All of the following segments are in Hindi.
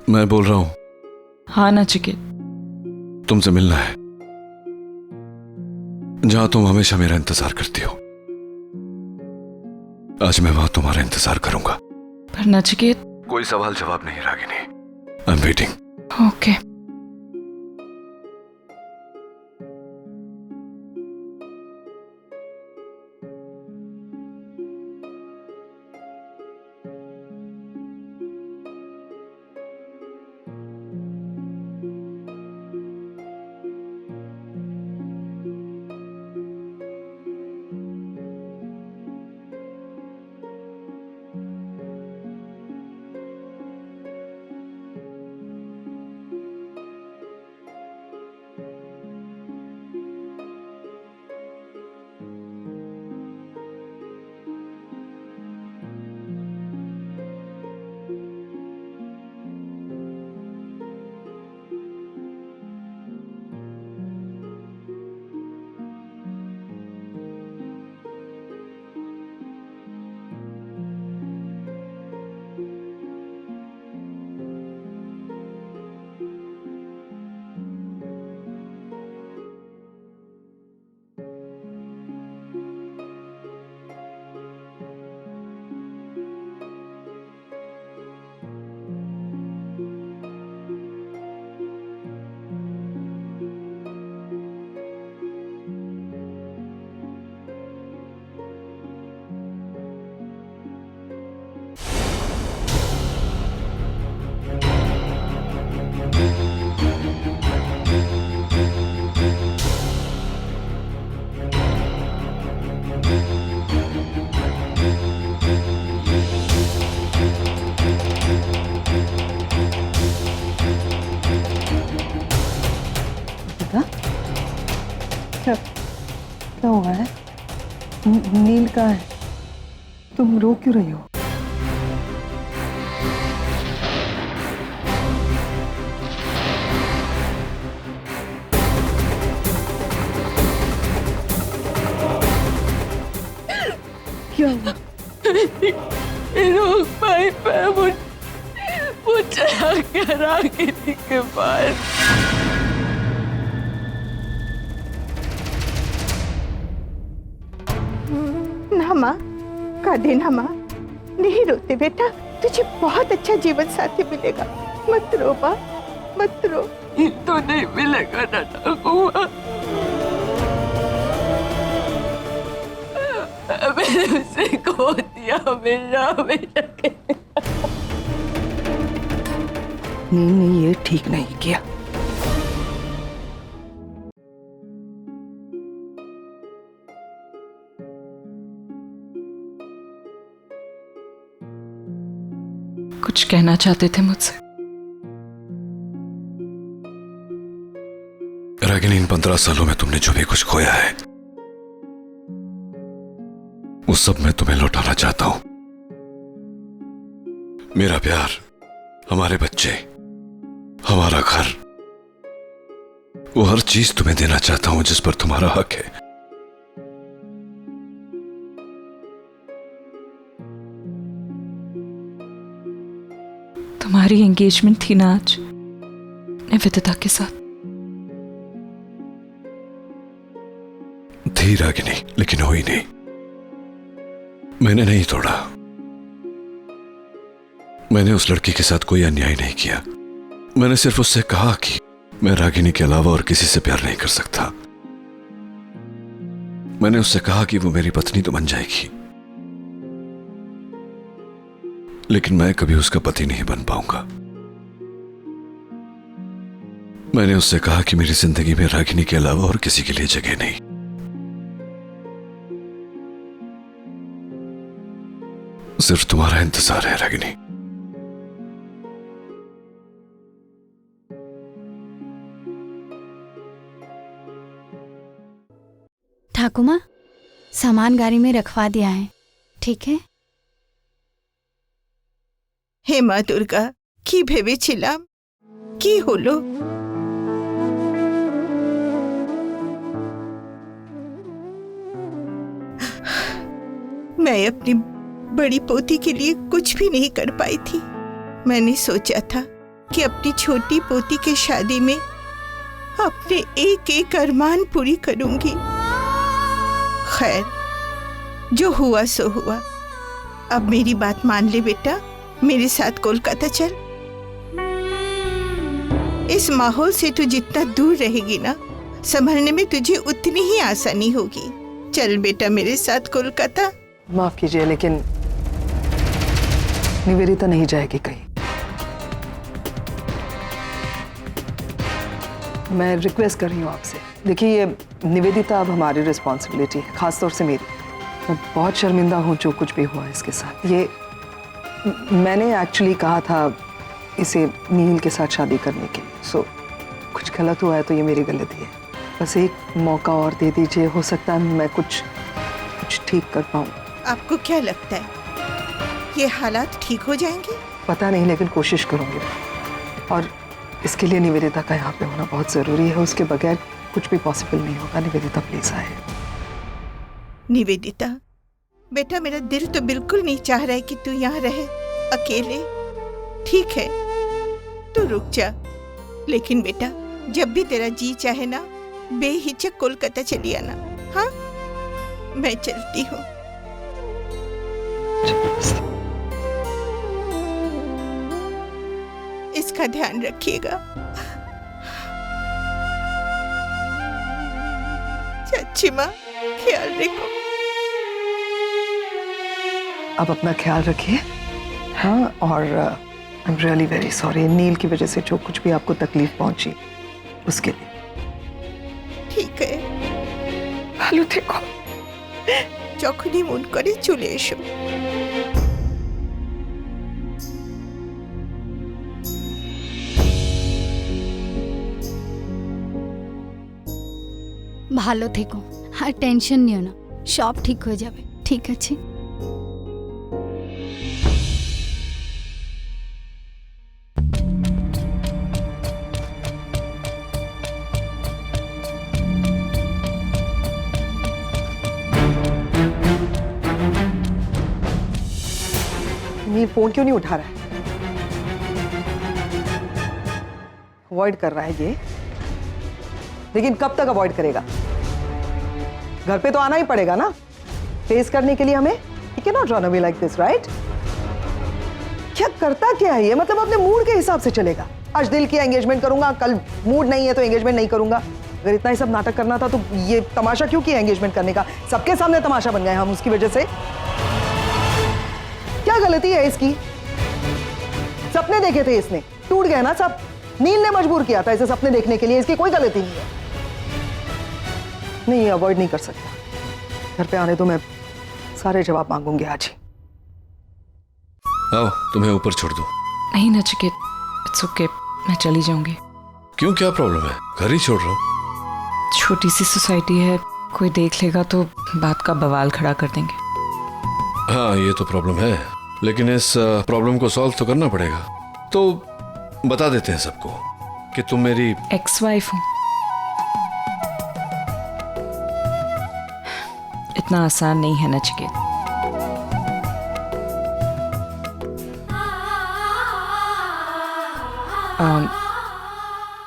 मैं बोल रहा हूं। हाँ नचिकेत, तुमसे मिलना है, जहां तुम हमेशा मेरा इंतजार करती हो। आज मैं वहां तुम्हारा इंतजार करूंगा। पर नचिकेत। कोई सवाल जवाब नहीं Ragini, I am waiting. Okay. क्या हुआ है? नील कहाँ है? तुम रो क्यों रही हो? क्या हुआ? रोक पाई पर वो चला कर रागिनी के पास। ना माँ, का देना माँ, नहीं रोते बेटा, तुझे बहुत अच्छा जीवन साथी मिलेगा। मत रो माँ, मत रो। तो नहीं मिलेगा ना हुआ। मैंने उसे खो दिया हमेशा के। नहीं, ये ठीक नहीं किया। कुछ कहना चाहते थे मुझसे? रागिनी, इन 15 सालों में तुमने जो भी कुछ खोया है, उस सब मैं तुम्हें लौटाना चाहता हूं। मेरा प्यार, हमारे बच्चे, हमारा घर, वो हर चीज तुम्हें देना चाहता हूं जिस पर तुम्हारा हक है। तुम्हारी एंगेजमेंट थी ना आज निवेदिता के साथ? थी रागिनी, लेकिन हुई नहीं। मैंने नहीं तोड़ा। मैंने उस लड़की के साथ कोई अन्याय नहीं किया। मैंने सिर्फ उससे कहा कि मैं रागिनी के अलावा और किसी से प्यार नहीं कर सकता। मैंने उससे कहा कि वो मेरी पत्नी तो बन जाएगी, लेकिन मैं कभी उसका पति नहीं बन पाऊंगा। मैंने उससे कहा कि मेरी जिंदगी में रागिनी के अलावा और किसी के लिए जगह नहीं। सिर्फ तुम्हारा इंतजार है रागिनी। ठाकुर माँ, सामान गाड़ी में रखवा दिया है, ठीक है? हे माँ दुर्गा, की ভেবেছিলাম কি হলো? मैं अपनी बड़ी पोती के लिए कुछ भी नहीं कर पाई थी। मैंने सोचा था कि अपनी छोटी पोती की शादी में अपने एक एक अरमान पूरी करूंगी। खैर, जो हुआ सो हुआ। अब मेरी बात मान ले बेटा, मेरे साथ कोलकाता चल। इस माहौल से तू जितना दूर रहेगी ना, संभलने में तुझे उतनी ही आसानी होगी। चल बेटा मेरे साथ कोलकाता। माफ कीजिए लेकिन निवेदिता नहीं जाएगी कहीं। मैं रिक्वेस्ट कर रही हूँ आपसे। देखिए, ये निवेदिता अब हमारी रिस्पॉन्सिबिलिटी है, खासतौर से मेरी। मैं बहुत शर्मिंदा हूँ जो कुछ भी हुआ इसके साथ। ये मैंने एक्चुअली कहा था इसे नील के साथ शादी करने के लिए। सो कुछ गलत हुआ है तो ये मेरी गलती है। बस एक मौका और दे दीजिए, हो सकता है मैं कुछ ठीक कर पाऊँ। आपको क्या लगता है ये हालात ठीक हो जाएंगे? पता नहीं, लेकिन कोशिश करूँगी। और इसके लिए निवेदिता का यहाँ पे होना बहुत ज़रूरी है। उसके बगैर कुछ भी पॉसिबल नहीं होगा। निवेदिता प्लीज आए। निवेदिता बेटा, मेरा दिल तो बिल्कुल नहीं चाह रहा है कि तू यहाँ रहे अकेले। ठीक है, तू रुक जा, लेकिन बेटा जब भी तेरा जी चाहे ना, बेहिचक कोलकाता चली आना। हाँ, मैं चलती हूँ। इसका ध्यान रखिएगा। चाची माँ, ख्याल रखो। अब अपना ख्याल रखिए। हाँ, और I am really very sorry Neel की वजह से जो कुछ भी आपको तकलीफ पहुंची उसके लिए। ठीक है, ভালো থেকো। যখনই মন করে চলে এসো। ভালো থেকো, আর টেনশন নিও না, সব ঠিক হয়ে যাবে। ঠিক আছে? नील फोन क्यों नहीं उठा रहा है? अवॉइड कर रहा है ये, लेकिन कब तक अवॉइड करेगा? घर पे तो आना ही पड़ेगा ना फेस करने के लिए हमें। You can not run away like this, right? क्या करता क्या है ये? मतलब अपने मूड के हिसाब से चलेगा। आज दिल किया एंगेजमेंट करूंगा, कल मूड नहीं है तो एंगेजमेंट नहीं करूंगा। अगर इतना ही सब नाटक करना था तो ये तमाशा क्यों किया एंगेजमेंट करने का? सबके सामने तमाशा बन गए हम उसकी वजह से। क्या गलती है इसकी? सपने देखे थे इसने, टूट गए ना सब। नील ने मजबूर किया था इसे सपने देखने के लिए, इसकी कोई गलती नहीं है। नहीं, ये अवॉइड नहीं कर सकता। घर पे आने तो मैं सारे जवाब मांगूंगी आज ही। आओ, तुम्हें ऊपर छोड़ दूं। नहीं नचिकेत, इट्स ओके, मैं चली जाऊंगी। क्यों, क्या प्रॉब्लम है? घर ही छोड़ रहा हूँ। छोटी सी सोसाइटी है, कोई देख लेगा तो बात का बवाल खड़ा कर देंगे। हाँ, ये तो प्रॉब्लम है, लेकिन इस प्रॉब्लम को सॉल्व तो करना पड़ेगा। तो बता देते हैं सबको कि तुम मेरी एक्स वाइफ हो। इतना आसान नहीं है नचिकेत।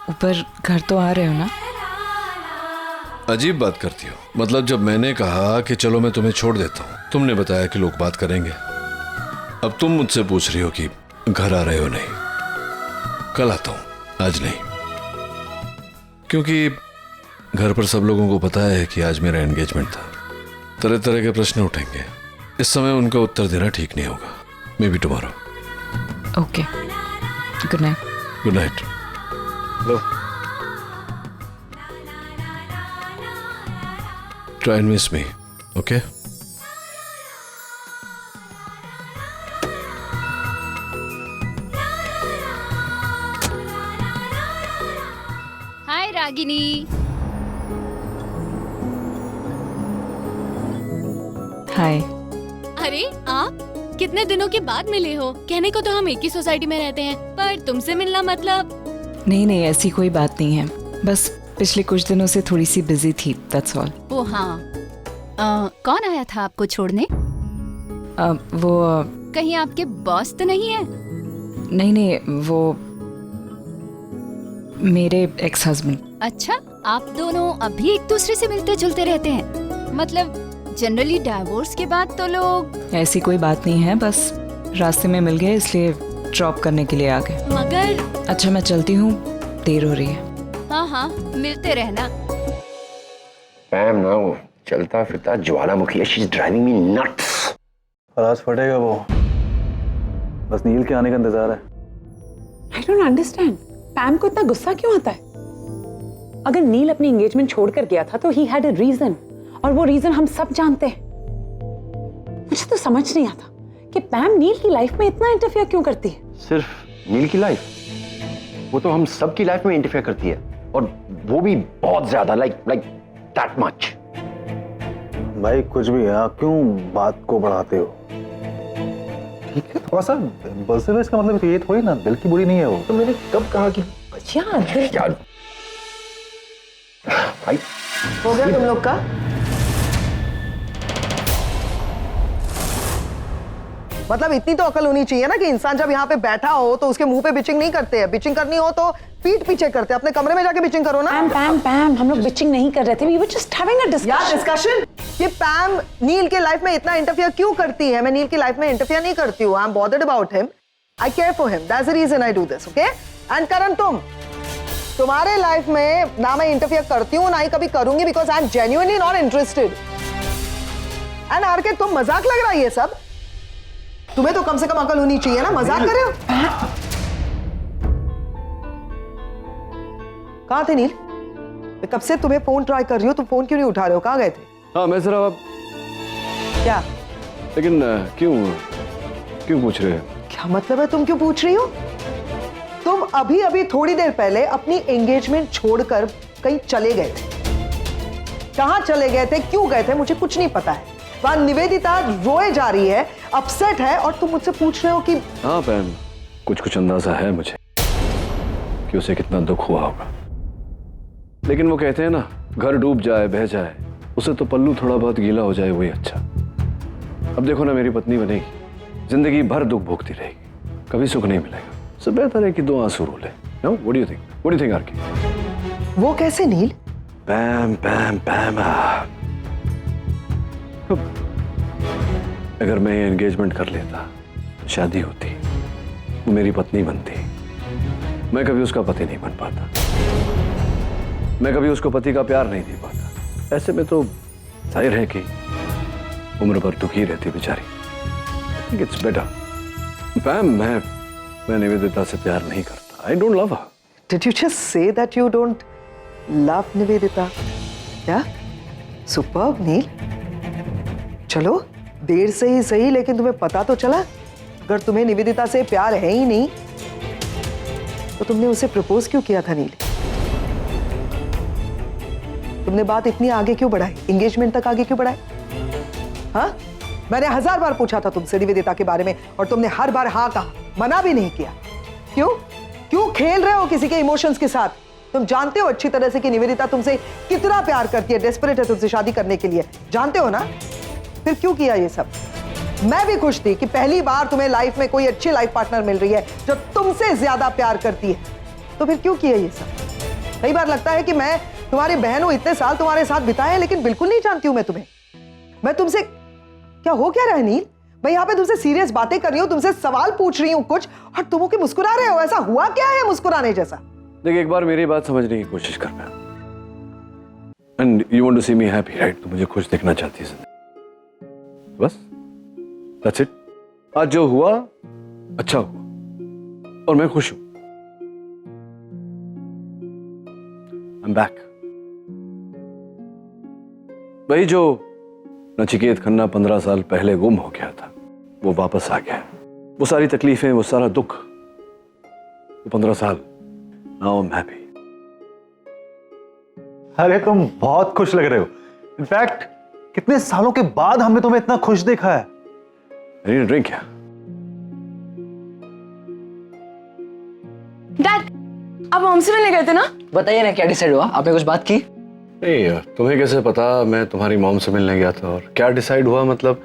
ऊपर घर तो आ रहे हो ना? अजीब बात करती हो। मतलब जब मैंने कहा कि चलो मैं तुम्हें छोड़ देता हूँ, तुमने बताया कि लोग बात करेंगे। अब तुम मुझसे पूछ रही हो कि घर आ रहे हो? नहीं, कल आता हूँ, आज नहीं। क्योंकि घर पर सब लोगों को पता है कि आज मेरा एंगेजमेंट था। तरह तरह के प्रश्न उठेंगे, इस समय उनका उत्तर देना ठीक नहीं होगा। May be tomorrow. Okay, good night. Good night. Low, try and miss me, okay? हाय रागिनी। हाय। अरे आप कितने दिनों के बाद मिले हो? कहने को तो हम एक ही सोसाइटी में रहते हैं, पर तुमसे मिलना मतलब। नहीं नहीं, ऐसी कोई बात नहीं है, बस पिछले कुछ दिनों से थोड़ी सी बिजी थी, दैट्स ऑल। ओ हाँ, कौन आया था आपको छोड़ने? वो कहीं आपके बॉस तो नहीं है? नहीं नहीं, वो मेरे एक्स हस्बैंड। अच्छा, आप दोनों अभी एक दूसरे से मिलते जुलते रहते हैं? मतलब जनरली डाइवोर्स के बाद तो लोग। ऐसी कोई बात नहीं है, बस रास्ते में मिल गए इसलिए ड्रॉप करने के लिए आ गए। मगर अच्छा मैं चलती हूँ, देर हो रही है। हाँ हाँ, मिलते रहना। पैम ना वो चलता फिरता ज्वालामुखी है, she is driving me nuts. आज फटेगा वो, बस नील के आने का इंतजार है। I don't understand. पैम को इतना गुस्सा क्यों आता है? अगर नील अपनी एंगेजमेंट छोड़कर गया था तो he had a reason, और वो रीजन हम सब जानते हैं। मुझे तो समझ नहीं आता कि पैम नील की लाइफ में इतना इंटरफेयर क्यों करती है। सिर्फ नील की लाइफ, वो तो हम सब की लाइफ में इंटरफेयर करती है, और वो भी बहुत ज्यादा, लाइक दैट मच। भाई कुछ भी है, आप क्यों बात को बढ़ाते हो? ठीक है, थोड़ा सा इम्पल्सिव है, इसका मतलब ये थोड़ी ना दिल की बुरी नहीं है वो। तो मैंने कब कहा कि यार भाई हो गया तुम लोग का? मतलब इतनी तो अकल होनी चाहिए ना कि इंसान जब यहाँ पे बैठा हो तो उसके मुंह पे बिचिंग नहीं करते हैं। बिचिंग करनी हो तो पीठ पीछे करते हैं। अपने कमरे में जाके बिचिंग करो ना। पैम हम लोग बिचिंग नहीं कर रहे थे, we were just having a discussion. Discussion ये पैम नील के लाइफ में इतना इंटरफियर क्यों करती है? मैं नील की लाइफ में इंटरफियर नहीं करती हूँ। I am bothered about him, I care for him, that's the reason I do this, okay? And Karan, तुम्हारे लाइफ में ना मैं इंटरफियर करती हूँ ना ही कभी करूंगी, because I am genuinely not interested. And R K तुम मजाक लग रहा है ये सब? तुम्हें तो कम से कम अकल होनी चाहिए ना, मजाक कर रहे हो? कहाँ थे नील? मैं कब से तुम्हें फोन ट्राई कर रही हूँ, तुम फोन क्यों नहीं उठा रहे हो? कहाँ गए थे? हाँ मैं जरा, क्या लेकिन क्यों पूछ रहे हो? क्या मतलब है तुम क्यों पूछ रही हो? तुम अभी अभी थोड़ी देर पहले अपनी एंगेजमेंट छोड़कर कहीं चले गए थे। कहाँ चले गए थे, क्यों गए थे, मुझे कुछ नहीं पता है। वहां निवेदिता रोए जा रही है, अपसेट है, और तुम मुझसे पूछ रहे हो कि। हाँ पैम, कुछ अंदाजा है मुझे कि उसे कितना दुख हुआ होगा, लेकिन वो कहते हैं ना, घर डूब जाए बह जाए, उसे तो पल्लू थोड़ा बहुत गीला हो जाए वही अच्छा। अब देखो ना, मेरी पत्नी बनेगी, जिंदगी भर दुख भोगती रहेगी, कभी सुख नहीं मिलेगा। सब बेहतर है कि दो आंसू रो ले। No, what do you think RK? वो कैसे नील? पैम पैम पैम, अगर मैं एंगेजमेंट कर लेता, शादी होती, वो मेरी पत्नी बनती, मैं कभी उसका पति नहीं बन पाता, मैं कभी उसको पति का प्यार नहीं दे पाता। ऐसे में तो जाहिर है कि उम्र भर दुखी रहती बेचारी। I think it's better. Pam, मैं निवेदिता से प्यार नहीं करता। I don't love her. Did you just say that you don't love Nivedita? क्या? Superb, नील। चलो, देर से ही सही, लेकिन तुम्हें पता तो चला। अगर तुम्हें निवेदिता से प्यार है ही नहीं, तो तुमने उसे प्रपोज क्यों किया था नील? तुमने बात इतनी आगे क्यों बढ़ाई, एंगेजमेंट तक आगे क्यों बढ़ाई? हाँ, मैंने 1000 बार पूछा था तुमसे निवेदिता के बारे में, और तुमने हर बार हाँ कहा, मना भी नहीं किया। क्यों खेल रहे हो किसी के इमोशंस के साथ? तुम जानते हो अच्छी तरह से कि निवेदिता तुमसे कितना प्यार करती है, डेस्परेट है तुमसे शादी करने के लिए, जानते हो ना? फिर क्यों किया ये सब? मैं भी खुश थी कि पहली बार तुम्हें लाइफ में कोई अच्छी लाइफ पार्टनर मिल रही है जो तुमसे ज्यादा प्यार करती है, तो फिर क्यों किया ये सब? कई बार लगता है कि मैं तुम्हारी बहन हूं, इतने साल तुम्हारे साथ बिताए हैं, लेकिन बिल्कुल नहीं जानती हूं मैं तुम्हें। मैं तुमसे क्या हो क्या रहा है नील? मैं यहाँ पे तुमसे सीरियस बातें कर रही हूँ, तुमसे सवाल पूछ रही हूँ कुछ, और तुम होके मुस्कुरा रहे हो। ऐसा हुआ क्या है मुस्कुराने जैसा? देखिए, एक बार मेरी बात समझने की कोशिश करना। And you want to see me happy, right? तो मुझे खुश देखना चाहती है बस, दैट्स इट। आज जो हुआ अच्छा हुआ, और मैं खुश हूं। I am back. वही जो नचिकेत खन्ना 15 साल पहले गुम हो गया था, वो वापस आ गया। वो सारी तकलीफें, वो सारा दुख, वो 15 साल। Now I am happy. अरे तुम बहुत खुश लग रहे हो। इनफैक्ट कितने सालों के बाद हमने तुम्हें इतना खुश देखा है। I need a drink, क्या? डैड, आप मॉम से मिलने गए थे ना? बताइए ना, क्या डिसाइड हुआ? आपने कुछ बात की? नहीं, तुम्हें कैसे पता मैं तुम्हारी मॉम से मिलने गया था? और क्या डिसाइड हुआ, मतलब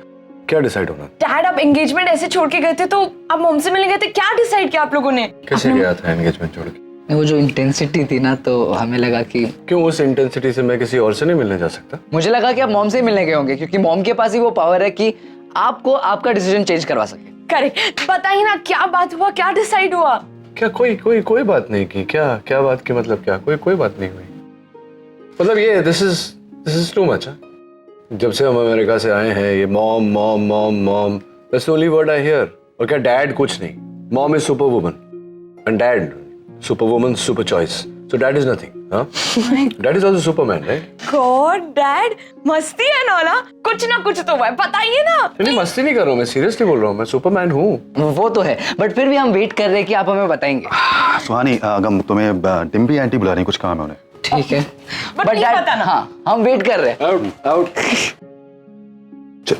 क्या डिसाइड होना? डैड, आप एंगेजमेंट ऐसे छोड़ के गए थे तो आप मॉम से मिलने गए थे, क्या डिसाइड किया आप लोगों ने? कैसे गया था एंगेजमेंट छोड़ के? वो जो इंटेंसिटी थी ना, तो हमें लगा कि क्यों उस इंटेंसिटी से मैं किसी और से नहीं मिलने जा सकता? मुझे लगा कि आप मॉम से ही मिलने गए होंगे, क्योंकि मॉम के पास ही वो पावर है कि आपको आपका डिसीजन चेंज करवा सके। करेक्ट, बताइए ना क्या बात हुआ, क्या डिसाइड हुआ? क्या कोई बात नहीं की? क्या बात की मतलब क्या? कोई बात नहीं हुई। मतलब ये दिस इज टू मच। जब से हम अमेरिका से आए हैं ये mom mom mom mom, that's the only word I hear. और क्या डैड कुछ नहीं? Mom is super woman and dad super woman super choice, so dad is nothing. Dad is also Superman, right? God dad, मस्ती है ना, कुछ ना कुछ तो है, बताइए ना। नहीं मस्ती नहीं कर रहा हूँ, मैं सीरियसली बोल रहा हूँ, मैं सुपरमैन हूँ। वो तो है, बट फिर भी हम वेट कर रहे हैं कि आप हमें बताएंगे। सुहानी, अगम तुम्हें डिम्पी आंटी बुला रही, कुछ काम है उन्हें। ठीक है, बट नहीं डैड, बताना। हाँ हम वेट कर रहे हैं। आउट चल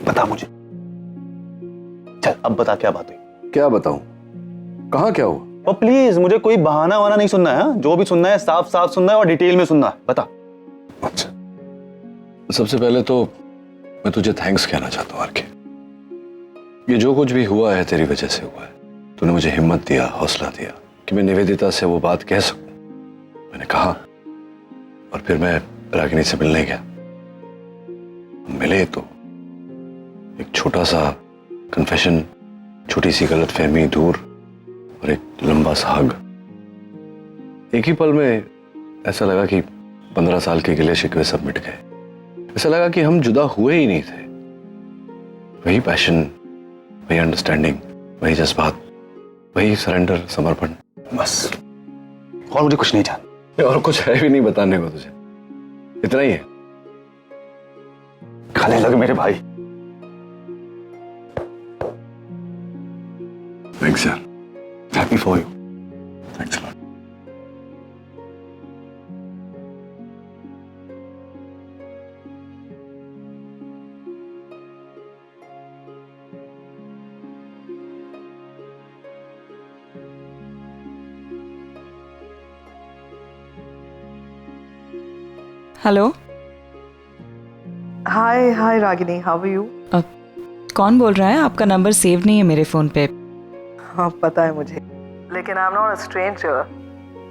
बता मुझे, चल अब बता क्या बात हुई। क्या बताऊं? कहाँ क्या हुआ? और प्लीज मुझे कोई बहाना वाना नहीं सुनना है, जो भी सुनना है साफ साफ सुनना है और डिटेल में सुनना है, बता। अच्छा, सबसे पहले तो मैं तुझे थैंक्स कहना चाहता हूँ आरके। ये जो कुछ भी हुआ है तेरी वजह से हुआ है। तूने मुझे हिम्मत दिया, हौसला दिया कि मैं निवेदिता से वो बात कह सकूं। मैंने कहा और फिर मैं रागिनी से मिलने गया। मिले तो एक छोटा सा कन्फेशन, छोटी सी गलतफहमी दूर और एक लंबा सा हग। एक ही पल में ऐसा लगा कि 15 साल के गिले शिकवे सब मिट गए। ऐसा लगा कि हम जुदा हुए ही नहीं थे। वही पैशन, वही अंडरस्टैंडिंग, वही जज्बात, वही सरेंडर, समर्पण, बस। और मुझे कुछ नहीं जान, और कुछ है भी नहीं बताने को तुझे, इतना ही है। खाने लग मेरे भाई। थैंक्स यार, happy for you. Thanks a lot. Hello, hi Ragini, how are you? कौन बोल रहा है? आपका नंबर सेव नहीं है मेरे फोन पे। हाँ पता है मुझे, लेकिन I am not a stranger.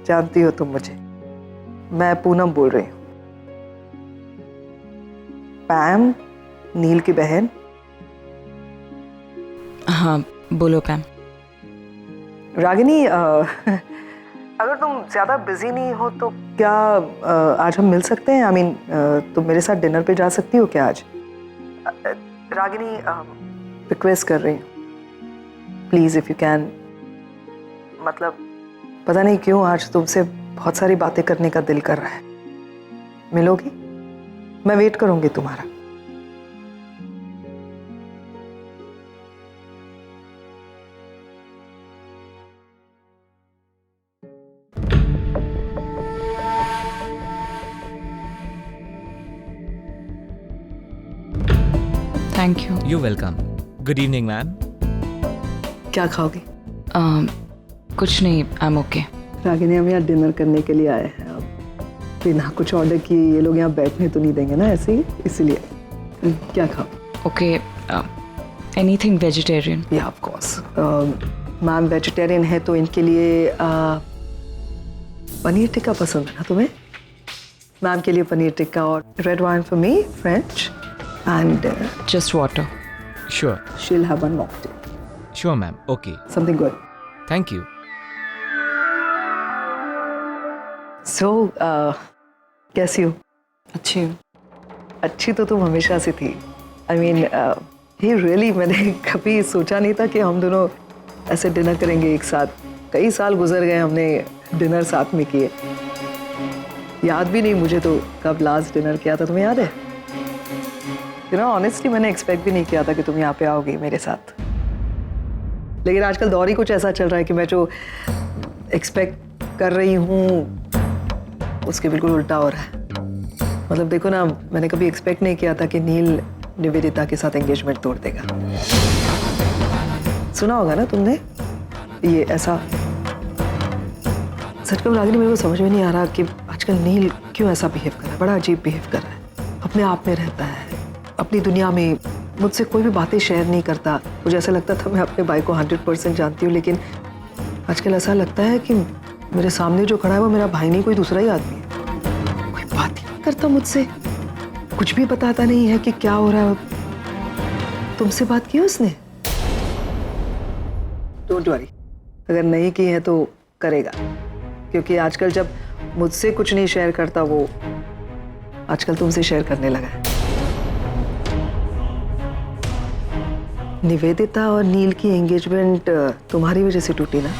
जानती हो तुम मुझे, मैं पूनम बोल रही हूँ। पैम, नील की बहन। हाँ बोलो पैम। रागिनी, अगर तुम ज्यादा बिजी नहीं हो तो क्या आज हम मिल सकते हैं? आई मीन तुम मेरे साथ डिनर पे जा सकती हो क्या आज? रागिनी, रिक्वेस्ट कर रही हूँ, प्लीज इफ यू कैन। मतलब पता नहीं क्यों आज तुमसे बहुत सारी बातें करने का दिल कर रहा है। मिलोगी? मैं वेट करूंगी तुम्हारा। Thank you. You welcome. Good evening ma'am. क्या खाओगे? कुछ नहीं, आई एम ओके। रागिनी, हम यहाँ डिनर करने के लिए आए हैं। अब बिना कुछ ऑर्डर किए ये लोग यहाँ बैठने तो नहीं देंगे ना ऐसे ही, इसलिए क्या खाओ? Okay, anything vegetarian. या ऑफ कोर्स। मैम वेजिटेरियन है तो इनके लिए पनीर टिक्का पसंद है ना तुम्हें? मैम के लिए पनीर टिक्का और red wine for me, French, and just water. Sure Sheel have one mocktail. Sure ma'am, okay, something good. Thank you. So कैसी हो? अच्छी हूँ। अच्छी तो तुम हमेशा से थी। आई मीन ये रियली मैंने कभी सोचा नहीं था कि हम दोनों ऐसे डिनर करेंगे एक साथ। कई साल गुजर गए हमने डिनर साथ में किए। याद भी नहीं मुझे तो कब लास्ट डिनर किया था, तुम्हें याद है? यू नो ऑनेस्टली मैंने एक्सपेक्ट भी नहीं किया था कि तुम यहाँ पे आओगी मेरे साथ। लेकिन आजकल दौर ही कुछ ऐसा चल रहा है कि मैं जो एक्सपेक्ट कर रही हूँ उसके बिल्कुल उल्टा हो रहा है। मतलब देखो ना, मैंने कभी एक्सपेक्ट नहीं किया था कि नील निवेदिता के साथ एंगेजमेंट तोड़ देगा। सुना होगा ना तुमने ये ऐसा। सच कहूं रागिनी, मेरे को समझ में नहीं आ रहा कि आजकल नील क्यों ऐसा बिहेव कर रहा है। बड़ा अजीब बिहेव कर रहा है, अपने आप में रहता है, अपनी दुनिया में। मुझसे कोई भी बातें शेयर नहीं करता। मुझे ऐसा लगता था मैं अपने भाई को 100% जानती हूँ, लेकिन आजकल ऐसा लगता है कि मेरे सामने जो खड़ा है वो मेरा भाई नहीं, कोई दूसरा ही आदमी है। कोई बात ही नहीं करता मुझसे, कुछ भी बताता नहीं है कि क्या हो रहा है। तुमसे बात की उसने? डोंट वरी, अगर नहीं की है तो करेगा, क्योंकि आजकल जब मुझसे कुछ नहीं शेयर करता वो आजकल तुमसे शेयर करने लगा है। निवेदिता और नील की एंगेजमेंट तुम्हारी वजह से टूटी ना?